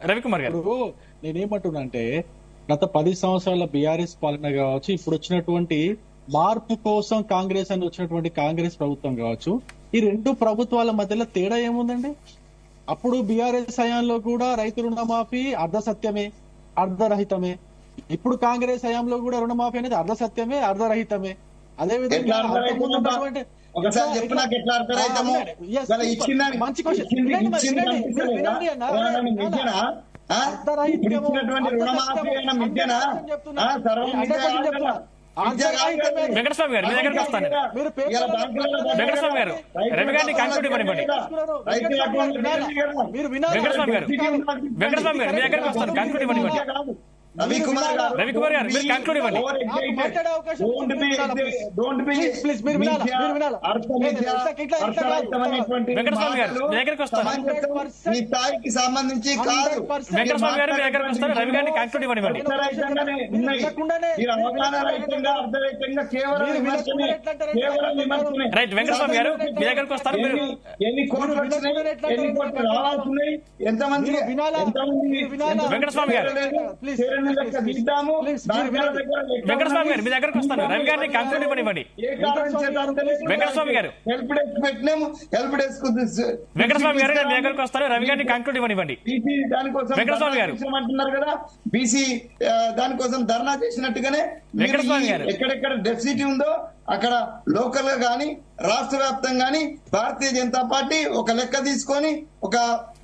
రవికుమార్ గారు, ఇప్పుడు నేనేమంటున్నా అంటే గత 10 సంవత్సరాల బీఆర్ఎస్ పాలన కావచ్చు, ఇప్పుడు వచ్చినటువంటి మార్పు కోసం కాంగ్రెస్ అని వచ్చినటువంటి కాంగ్రెస్ ప్రభుత్వం కావచ్చు, ఈ రెండు ప్రభుత్వాల మధ్యలో తేడా ఏముందండి? అప్పుడు బీఆర్ఎస్ హయాంలో కూడా రైతు రుణమాఫీ అర్ధ సత్యమే, అర్ధరహితమే. ఇప్పుడు కాంగ్రెస్ హయాంలో కూడా రుణమాఫీ అనేది అర్ధ సత్యమే, అర్ధరహితమే. అదే విధంగా ఒకసారి చెప్పు నాకు ఎట్లా అర్థమైతాము. మంచి క్వశ్చన్. రుణమాఫీ అయిన మిథ్యనా? వెంకటస్వామి గారు మీ దగ్గరకు వస్తాను. వెంకటస్వామి గారు రవి గారిని కంక్లూడ్ ఇవ్వనివ్వండి. వెంకటస్వామి గారు మీ దగ్గరకు వస్తాను, కంక్లూడ్ ఇవ్వనివ్వండి. రవికుమార్ గారు మీరు కంక్లూడ్ ఇవ్వండి. వెంకటస్వామి గారు మీ దగ్గరకు వస్తాను. మీ స్థాయికి సంబంధించి కాదు. వెంకటస్వామి గారు మీ దగ్గరకు వస్తాను, రవి గారిని కంక్లూడ్ ఇవ్వనివ్వండి. రైట్, వెంకటస్వామి గారు మీ దగ్గరకు వస్తారు. ఎంతమంది వెంకటస్వామి గారు వెంకటస్వామి గారు మీ దగ్గరకు వస్తాను, రవి గారిని కంక్లూడ్ ఇవ్వనివ్వండి. వెంకటస్వామి గారు వెంకటస్వామి గారు మీ దగ్గరకు వస్తారు, రవి గారిని కంక్లూడ్ ఇవ్వనివ్వండి. వెంకటస్వామి గారు అంటున్నారు కదా, బీసీ దానికోసం ధర్నా చేసినట్టుగానే వెంకటస్వామి గారు ఎక్కడెక్కడ డెఫిసిట్ ఉందో అక్కడ లోకల్ గా గానీ రాష్ట్ర వ్యాప్తంగా గానీ భారతీయ జనతా పార్టీ ఒక లెక్క తీసుకొని ఒక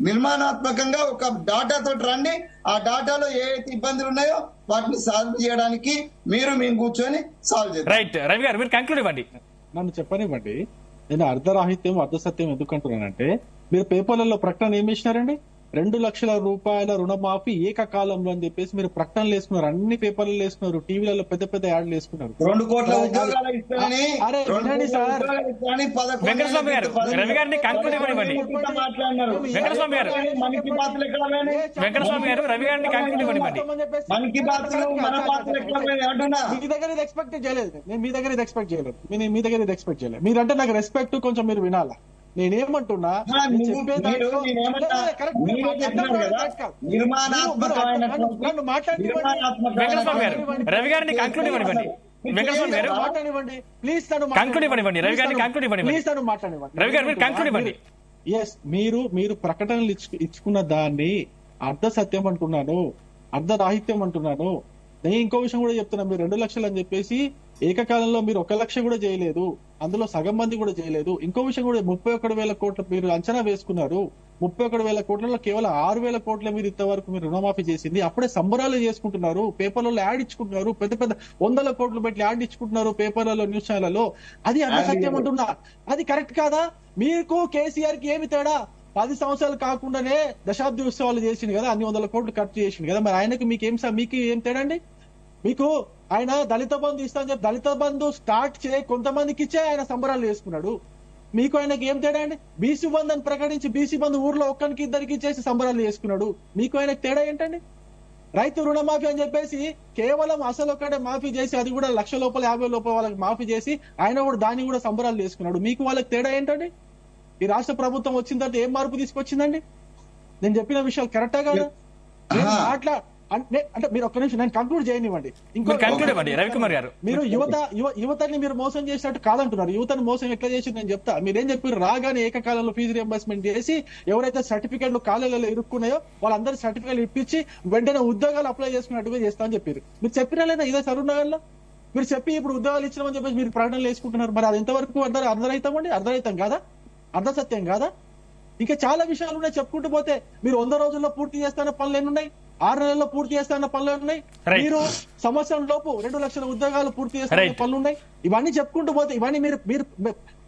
నిర్మాణాత్మకంగా ఒక డాటాతో రండి. ఆ డాటాలో ఏ అయితే ఇబ్బందులు ఉన్నాయో వాటిని సాల్వ్ చేయడానికి మేము కూర్చొని సాల్వ్ చేద్దాం. రైట్, రవి గారు మీరు కంక్లూడ్ ఇవ్వండి. నన్ను చెప్పనివ్వండి. నేను అర్ధరాహిత్యం అర్ధసత్యం ఎందుకంటున్నానంటే, మీరు పేపర్లలో ప్రకటన ఏమి ఇచ్చినారండి? 2 లక్షల రూపాయల రుణమాఫీ ఏకకాలంలో అని చెప్పేసి మీరు ప్రకటనలు వేసుకున్నారు, అన్ని పేపర్లలో వేసుకున్నారు, టీవీలలో పెద్ద పెద్ద యాడ్లు వేసుకున్నారు. 2 కోట్ల ఉద్యోగాలు ఇస్తారని వెంకటస్వామి గారు రవి గారిని కంక్లూడ్ ఇవ్వనివ్వండి. వెంకటస్వామి గారు వెంకటస్వామి గారు రవి గారిని కంక్లూడ్ ఇవ్వనివ్వండి. మీ దగ్గర ఇది ఎక్స్పెక్ట్ చేయలేదు, నేను మీ దగ్గర ఇది ఎక్స్పెక్ట్ చేయలేదు, నేను మీ దగ్గర ఇది ఎక్స్పెక్ట్ చేయలేదు. మీరంటే నాకు రెస్పెక్ట్ కొంచెం మీరు వినాలా. నేనేమంటున్నా, వెంకటస్వామి గారు రవి గారిని కంక్లూడ్ ఇవ్వనివ్వండి. వెంకటస్వామి గారు మాట్లాడివ్వండి ప్లీజ్, కంక్లూడ్ ఇవ్వనివ్వండి. రవి గారిని కంక్లూడ్ ఇవ్వనివ్వండి. ప్లీజ్ తను మాట్లాడివ్వండి. రవి గారు మీరు కంక్లూడ్ ఇవ్వండి. ఎస్, మీరు ప్రకటనలు ఇచ్చుకున్న దాన్ని అర్ధ సత్యం అంటున్నాను, అర్ధ రాహిత్యం అంటున్నాను. నేను ఇంకో విషయం కూడా చెప్తున్నా, మీరు 2 లక్షలు అని చెప్పేసి ఏకకాలంలో మీరు 1 లక్ష కూడా చేయలేదు, అందులో సగం మంది కూడా చేయలేదు. ఇంకో విషయం కూడా 31,000 కోట్ల మీరు అంచనా వేసుకున్నారు. 31,000 కోట్లలో కేవలం 6,000 కోట్ల మీరు ఇంతవరకు మీరు రుణమాఫీ చేసింది. అప్పుడే సంబరాలు చేసుకుంటున్నారు, పేపర్లలో యాడ్ ఇచ్చుకుంటున్నారు, పెద్ద పెద్ద 100 కోట్లు పెట్టి యాడ్ ఇచ్చుకుంటున్నారు పేపర్లలో, న్యూస్ ఛానల్లో. అది అర్ధ సత్యం అంటున్నా, అది కరెక్ట్ కాదా? మీకు కేసీఆర్ కి ఏమి తేడా? 10 సంవత్సరాలు కాకుండానే దశాబ్ది ఉత్సవాలు చేసింది కదా, అన్ని 100 కోట్లు ఖర్చు చేసింది కదా. మరి ఆయనకి మీకు ఏం తేడా అండి? మీకు ఆయన దళిత బంధు ఇస్తా అని చెప్పి దళిత బంధు స్టార్ట్ కొంతమందికి ఇచ్చే ఆయన సంబరాలు చేసుకున్నాడు. మీకు ఆయనకి ఏం తేడా అండి? బీసీ బంధు అని ప్రకటించి బీసీ బంధు ఊర్లో ఒక్కరికి ఇద్దరికి ఇచ్చేసి సంబరాలు చేసుకున్నాడు. మీకు ఆయనకు తేడా ఏంటండి? రైతు రుణమాఫీ అని చెప్పేసి కేవలం అసలు ఒక్కడే మాఫీ చేసి, అది కూడా 1,00,000 లోపల 50 లోపల వాళ్ళకి మాఫీ చేసి ఆయన కూడా దాన్ని కూడా సంబరాలు చేసుకున్నాడు. మీకు వాళ్ళకి తేడా ఏంటండి? ఈ రాష్ట్ర ప్రభుత్వం వచ్చిన తర్వాత ఏం మార్పు తీసుకొచ్చిందండి? నేను చెప్పిన విషయాలు కరెక్టా కాదా? అంటే మీరు ఒక్క నిమిషం నేను కంక్లూడ్ చేయనివ్వండి. రవికుమార్ గారు మీరు యువతని మీరు మోసం చేసినట్టు కాదంటున్నారు. యువతను మోసం ఎట్లా చేసి నేను చెప్తా. మీరేం చెప్పారు? రాగానే ఏకకాలంలో ఫీజు రియంబర్స్మెంట్ చేసి ఎవరైతే సర్టిఫికెట్లు కాలేజీలో ఇరుక్కున్నాయో వాళ్ళందరూ సర్టిఫికెట్లు ఇప్పించి వెంటనే ఉద్యోగాలు అప్లై చేసుకున్నట్టుగా చేస్తా అని చెప్పారు. మీరు చెప్పినా లేదా ఇదే సరునగర్లో? మీరు చెప్పి ఇప్పుడు ఉద్యోగాలు ఇచ్చినామని చెప్పేసి మీరు ప్రకటనలు వేసుకుంటున్నారు. మరి అది ఎంతవరకు అర్ధరహితం అర్ధరహితం కాదా? అర్ధ సత్యం కాదా? ఇంకా చాలా విషయాలు ఉన్నాయి చెప్పుకుంటూ పోతే. మీరు 100 రోజుల్లో పూర్తి చేస్తున్న పనులు ఎన్నున్నాయి? 6 నెలల్లో పూర్తి చేస్తున్న పనులు ఉన్నాయి. మీరు సంవత్సరం లోపు 2 లక్షల ఉద్యోగాలు పూర్తి చేస్తున్న పనులు ఉన్నాయి. ఇవన్నీ చెప్పుకుంటూ పోతే ఇవన్నీ మీరు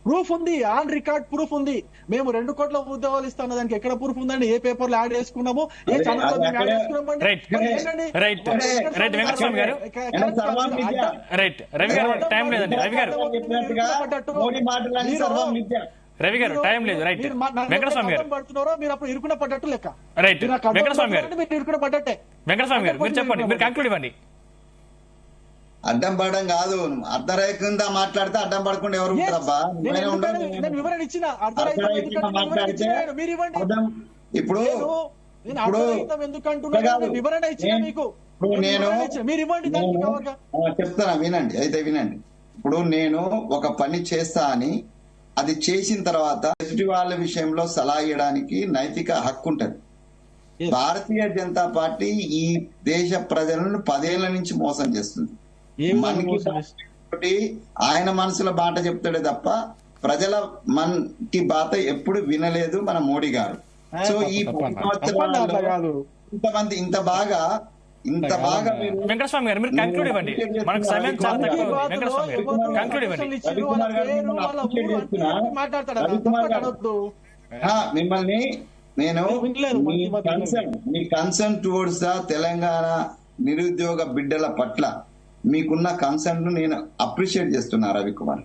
ప్రూఫ్ ఉంది, ఆన్ రికార్డ్ ప్రూఫ్ ఉంది. మేము 2 కోట్ల ఉద్యోగాలు ఇస్తాను, దానికి ఎక్కడ ప్రూఫ్ ఉందండి? ఏ పేపర్ లో యాడ్ చేసుకున్నాము, ఏ ఛానల్ లో యాడ్ చేసుకున్నామండి? రవి గారు టైం లేదు. రైట్, వెంకటస్వామి గారు పడుతున్నారో మీరు అప్పుడు ఇరుకున పడ్డట్టు లెక్క. రైట్, వెంకటస్వామి గారు మీరు ఇరుకున పడ్డట్టే. వెంకటస్వామి గారు మీరు చెప్పండి, మీరు కంక్లూడ్ ఇవ్వండి. అడ్డం పడడం కాదు, అర్ధరహితంగా మాట్లాడితే అడ్డం పడకుండా ఎవరు ఉంటారబ్బా? వివరణ ఇచ్చిన మాట్లాడితే ఇప్పుడు నేను ఇప్పుడు అర్థరహితం ఎందుకు అంటున్నాను? కాదు. నేను వివరణ ఇచ్చిన మీకు. ఇప్పుడు నేను వివరణ ఇచ్చిన. మీరు ఇవ్వండి దానికి కావాలిగా. చెప్తాను, వినండి అయితే వినండి. ఇప్పుడు నేను ఒక పని చేస్తా అని అది చేసిన తర్వాత ఎదుటి వాళ్ళ విషయంలో సలహా ఇవ్వడానికి నైతిక హక్కు ఉంటది. Yes. భారతీయ జనతా పార్టీ ఈ దేశ ప్రజలను 10 ఏళ్ల నుంచి మోసం చేస్తుంది. ఏ విధంగా మనకి మోసం చేస్తుంది? ఒకటి ఆయన మనసుల బాట చెప్తాడే తప్ప ప్రజల మనకి బాట ఎప్పుడు వినలేదు మన మోడీ గారు. సో ఈ 10 సంవత్సరాల్లో కాదు. ఇంత బాగా మీరు వెంకటస్వామి గారు మీరు కంక్లూడ్ ఇవ్వండి, మనకు సమయం చాలా తక్కువ ఉంది. వెంకటస్వామి గారు కంక్లూడ్ ఇవ్వండి. మిమ్మల్ని నేను మీ కన్సర్న్ టువర్డ్స్ ద తెలంగాణ నిరుద్యోగ బిడ్డల పట్ల మీకున్న కన్సర్న్ నేను అప్రిషియేట్ చేస్తున్నా రవికుమార్.